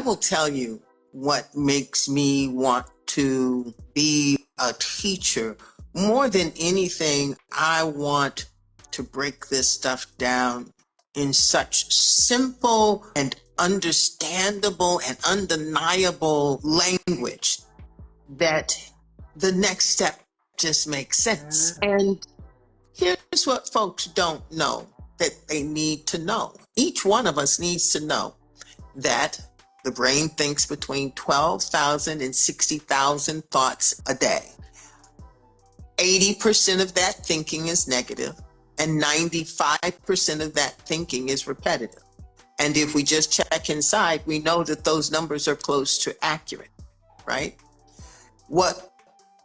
will tell you what makes me want to be a teacher. More than anything, I want to break this stuff down in such simple and understandable and undeniable language that the next step just makes sense. And here's what folks don't know that they need to know. Each one of us needs to know that the brain thinks between 12,000 and 60,000 thoughts a day. 80% of that thinking is negative, and 95% of that thinking is repetitive. And if we just check inside, we know that those numbers are close to accurate, right?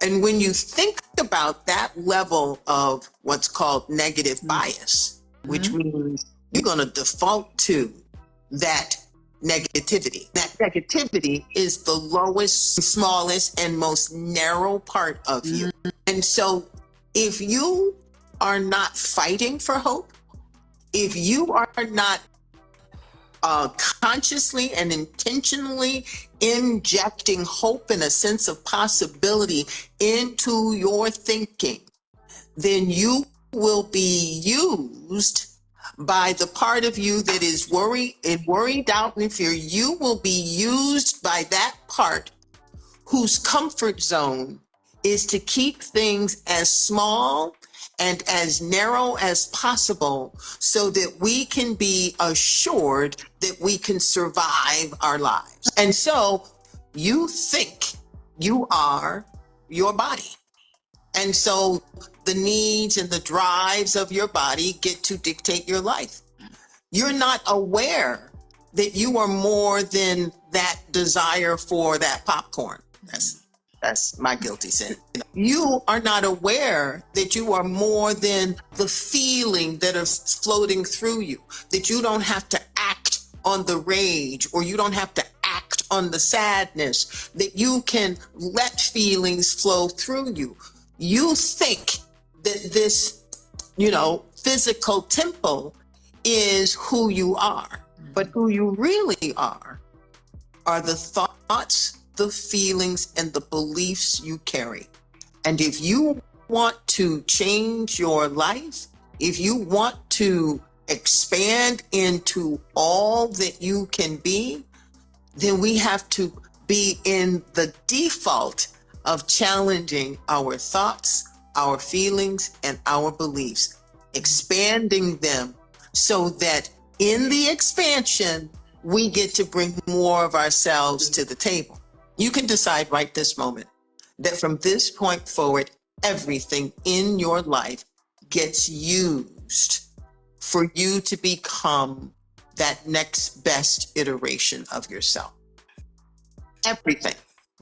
And when you think about that level of what's called negative bias, which means you're going to default to that negativity. That negativity is the lowest, smallest, and most narrow part of you. And so if you are not fighting for hope, if you are not consciously and intentionally injecting hope and a sense of possibility into your thinking, then you will be used by the part of you that is worried out in fear. You will be used by that part whose comfort zone is to keep things as small and as narrow as possible so that we can be assured that we can survive our lives. And so you think you are your body. And so the needs and the drives of your body get to dictate your life. You're not aware that you are more than that desire for that popcorn. That's my guilty sin. You are not aware that you are more than the feeling that is floating through you, that you don't have to act on the rage, or you don't have to act on the sadness, that you can let feelings flow through you. You think that this, physical temple is who you are, but who you really are the thoughts, the feelings, and the beliefs you carry. And if you want to change your life, if you want to expand into all that you can be, then we have to be in the default of challenging our thoughts, our feelings, and our beliefs, expanding them so that in the expansion, we get to bring more of ourselves to the table. You can decide right this moment that from this point forward, everything in your life gets used for you to become that next best iteration of yourself. Everything.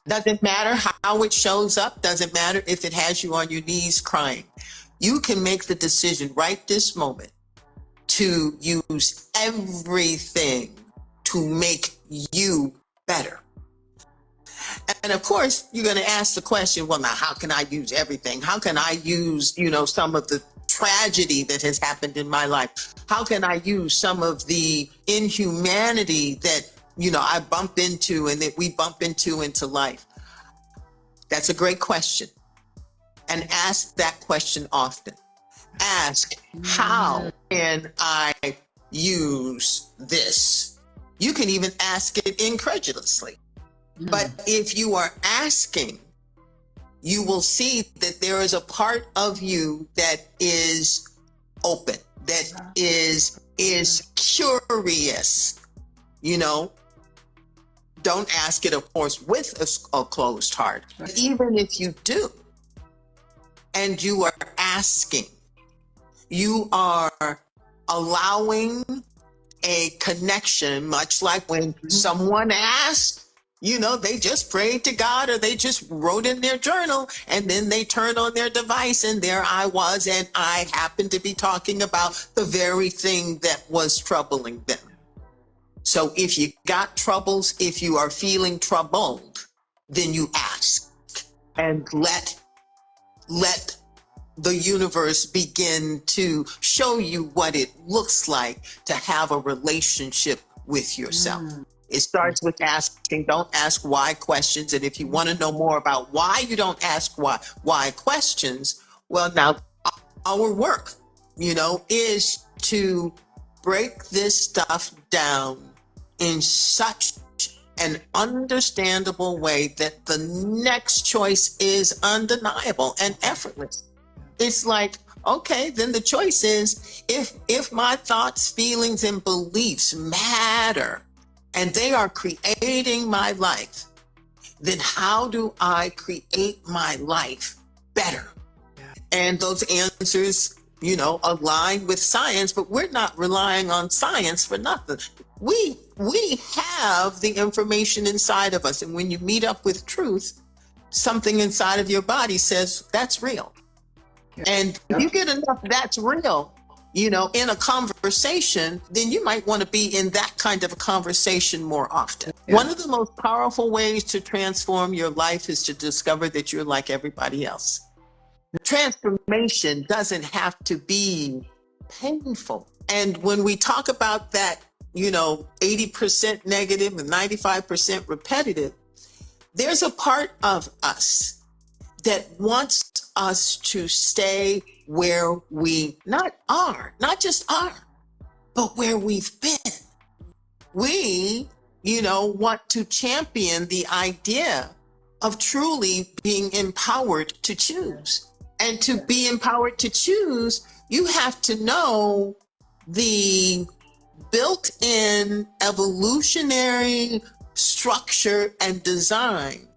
Doesn't matter how it shows up. Doesn't matter if it has you on your knees crying. You can make the decision right this moment to use everything to make you better. And of course, you're going to ask the question, well, now, how can I use everything? How can I use, some of the tragedy that has happened in my life? How can I use some of the inhumanity that, I bump into and that we bump into life? That's a great question. And ask that question often. Ask, how can I use this? You can even ask it incredulously. But if you are asking, you will see that there is a part of you that is open, that is curious, Don't ask it, of course, with a closed heart. But even if you do, and you are asking, you are allowing a connection, much like when someone asks, they just prayed to God, or they just wrote in their journal, and then they turned on their device and there I was, and I happened to be talking about the very thing that was troubling them. So if you got troubles, if you are feeling troubled, then you ask and let the universe begin to show you what it looks like to have a relationship with yourself. It starts with asking. Don't ask why questions. And if you want to know more about why you don't ask why questions, well, now our work, is to break this stuff down in such an understandable way that the next choice is undeniable and effortless. It's like, okay, then the choice is, if my thoughts, feelings, and beliefs matter and they are creating my life, then how do I create my life better? And those answers, align with science, but we're not relying on science for nothing. We have the information inside of us. And when you meet up with truth, something inside of your body says, that's real. And if you get enough that's real, in a conversation, then you might want to be in that kind of a conversation more often. One of the most powerful ways to transform your life is to discover that you're like everybody else. Transformation doesn't have to be painful. And when we talk about that, 80% negative and 95% repetitive, there's a part of us that wants us to stay where we not just are, but where we've been. We, want to champion the idea of truly being empowered to choose. And to be empowered to choose, you have to know the built-in evolutionary structure and design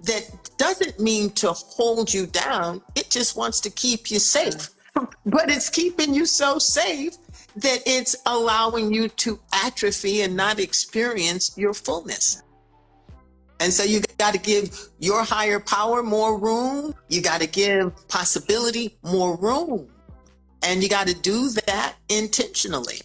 that doesn't mean to hold you down. It just wants to keep you safe. But it's keeping you so safe that it's allowing you to atrophy and not experience your fullness. And so you got to give your higher power more room. You got to give possibility more room. And you got to do that intentionally.